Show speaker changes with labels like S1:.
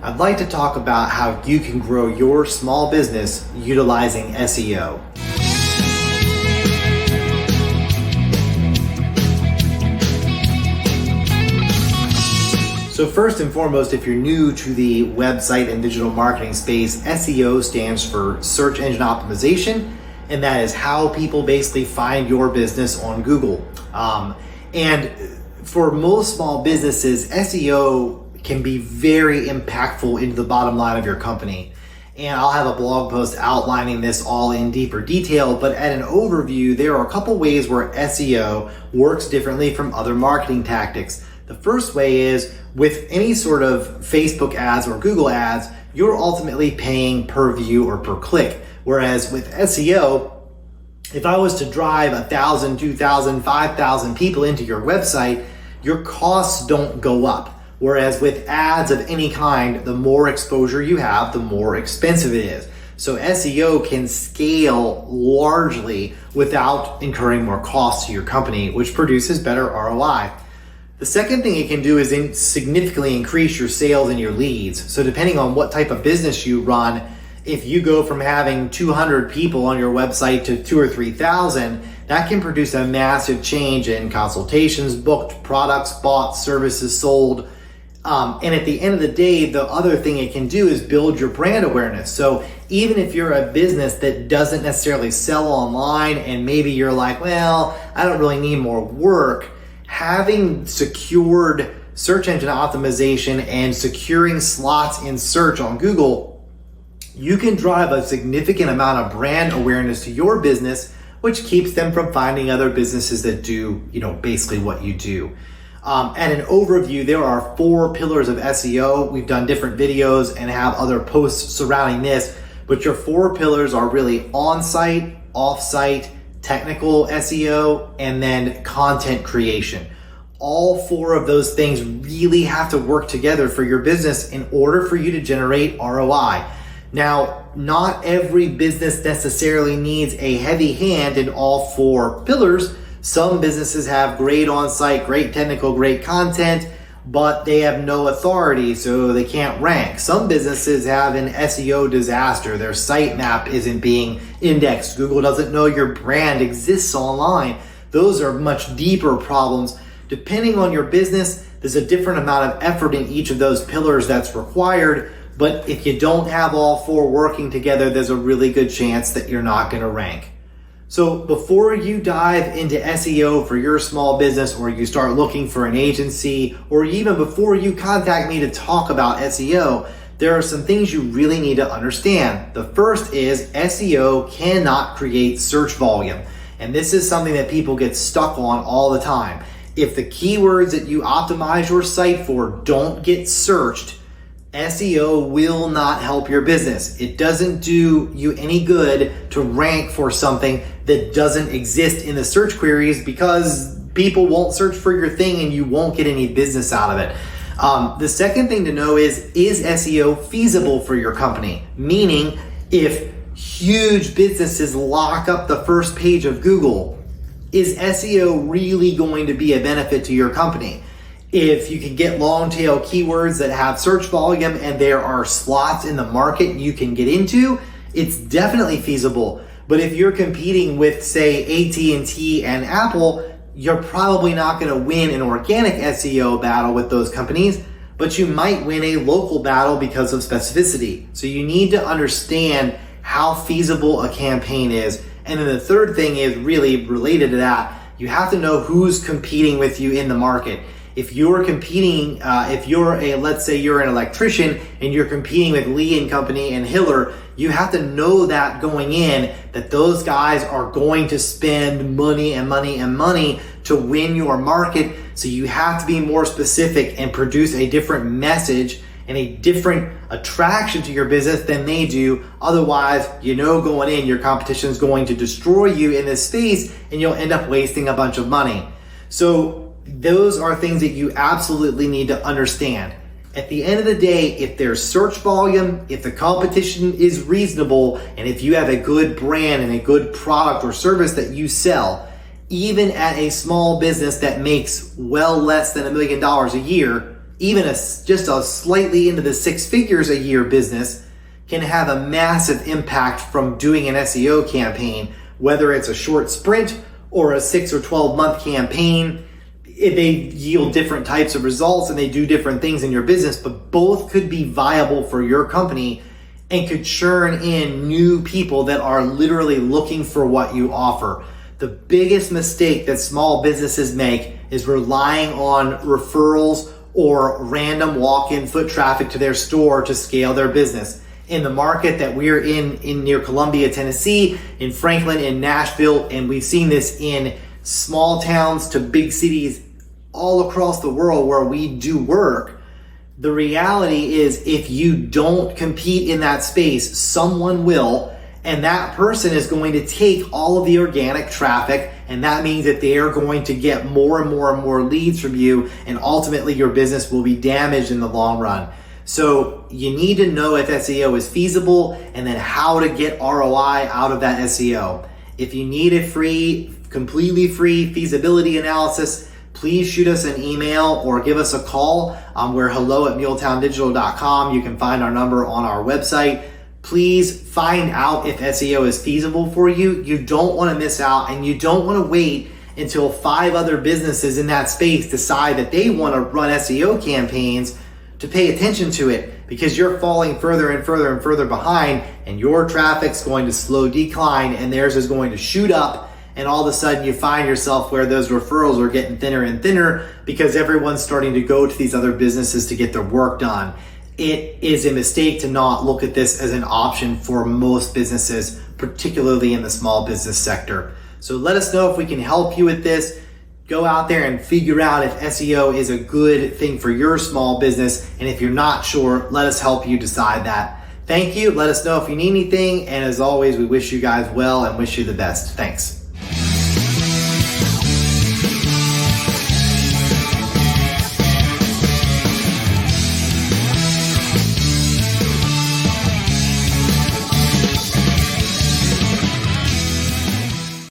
S1: I'd like to talk about how you can grow your small business utilizing SEO. So first and foremost, if you're new to the website and digital marketing space, SEO stands for search engine optimization, and that is how people basically find your business on Google. And for most small businesses, SEO can be very impactful into the bottom line of your company. And I'll have a blog post outlining this all in deeper detail, but at an overview, there are a couple ways where SEO works differently from other marketing tactics. The first way is with any sort of Facebook ads or Google ads, you're ultimately paying per view or per click. Whereas with SEO, if I was to drive 1,000, 2,000, 5,000 people into your website, your costs don't go up. Whereas with ads of any kind, the more exposure you have, the more expensive it is. So SEO can scale largely without incurring more costs to your company, which produces better ROI. The second thing it can do is significantly increase your sales and your leads. So depending on what type of business you run, if you go from having 200 people on your website to 2,000 or 3,000, that can produce a massive change in consultations booked, products bought, services sold. And at the end of the day, the other thing it can do is build your brand awareness. So even if you're a business that doesn't necessarily sell online and maybe you're like, well, I don't really need more work, having secured search engine optimization and securing slots in search on Google, you can drive a significant amount of brand awareness to your business, which keeps them from finding other businesses that do, basically what you do. At an overview, there are 4 pillars of SEO. We've done different videos and have other posts surrounding this, but your 4 pillars are really on-site, off-site, technical SEO, and then content creation. All 4 of those things really have to work together for your business in order for you to generate ROI. Now, not every business necessarily needs a heavy hand in all 4 pillars. Some businesses have great on-site, great technical, great content, but they have no authority, so they can't rank. Some businesses have an SEO disaster. Their sitemap isn't being indexed. Google doesn't know your brand exists online. Those are much deeper problems. Depending on your business, there's a different amount of effort in each of those pillars that's required, but if you don't have all 4 working together, there's a really good chance that you're not going to rank. So before you dive into SEO for your small business, or you start looking for an agency, or even before you contact me to talk about SEO, there are some things you really need to understand. The first is SEO cannot create search volume. And this is something that people get stuck on all the time. If the keywords that you optimize your site for don't get searched, SEO will not help your business. It doesn't do you any good to rank for something that doesn't exist in the search queries, because people won't search for your thing and you won't get any business out of it. The second thing to know is SEO feasible for your company? Meaning, if huge businesses lock up the first page of Google, is SEO really going to be a benefit to your company? If you can get long tail keywords that have search volume and there are slots in the market you can get into, it's definitely feasible. But if you're competing with, say, AT&T and Apple, you're probably not going to win an organic SEO battle with those companies, but you might win a local battle because of specificity. So you need to understand how feasible a campaign is. And then the third thing is really related to that. You have to know who's competing with you in the market. If you're competing, let's say you're an electrician and you're competing with Lee & Company and Hiller, you have to know that going in, that those guys are going to spend money and money and money to win your market. So you have to be more specific and produce a different message and a different attraction to your business than they do. Otherwise, going in, your competition is going to destroy you in this space and you'll end up wasting a bunch of money. So those are things that you absolutely need to understand. At the end of the day, if there's search volume, if the competition is reasonable, and if you have a good brand and a good product or service that you sell, even at a small business that makes well less than $1 million a year, even just a slightly into the 6 figures a year business can have a massive impact from doing an SEO campaign, whether it's a short sprint or a 6 or 12 month campaign. They yield different types of results and they do different things in your business, but both could be viable for your company and could churn in new people that are literally looking for what you offer. The biggest mistake that small businesses make is relying on referrals or random walk-in foot traffic to their store to scale their business. In the market that we're in near Columbia, Tennessee, in Franklin, in Nashville, and we've seen this in small towns to big cities all across the world where we do work, the reality is if you don't compete in that space, someone will, and that person is going to take all of the organic traffic, and that means that they are going to get more and more and more leads from you, and ultimately your business will be damaged in the long run. So you need to know if SEO is feasible and then how to get ROI out of that SEO. If you need a free, completely free feasibility analysis, please shoot us an email or give us a call. We're hello@muletowndigital.com. You can find our number on our website. Please find out if SEO is feasible for you. You don't want to miss out, and you don't want to wait until 5 other businesses in that space decide that they want to run SEO campaigns to pay attention to it, because you're falling further and further and further behind, and your traffic's going to slow decline and theirs is going to shoot up. And all of a sudden you find yourself where those referrals are getting thinner and thinner because everyone's starting to go to these other businesses to get their work done. It is a mistake to not look at this as an option for most businesses, particularly in the small business sector. So let us know if we can help you with this. Go out there and figure out if SEO is a good thing for your small business. And if you're not sure, let us help you decide that. Thank you. Let us know if you need anything. And as always, we wish you guys well and wish you the best. Thanks.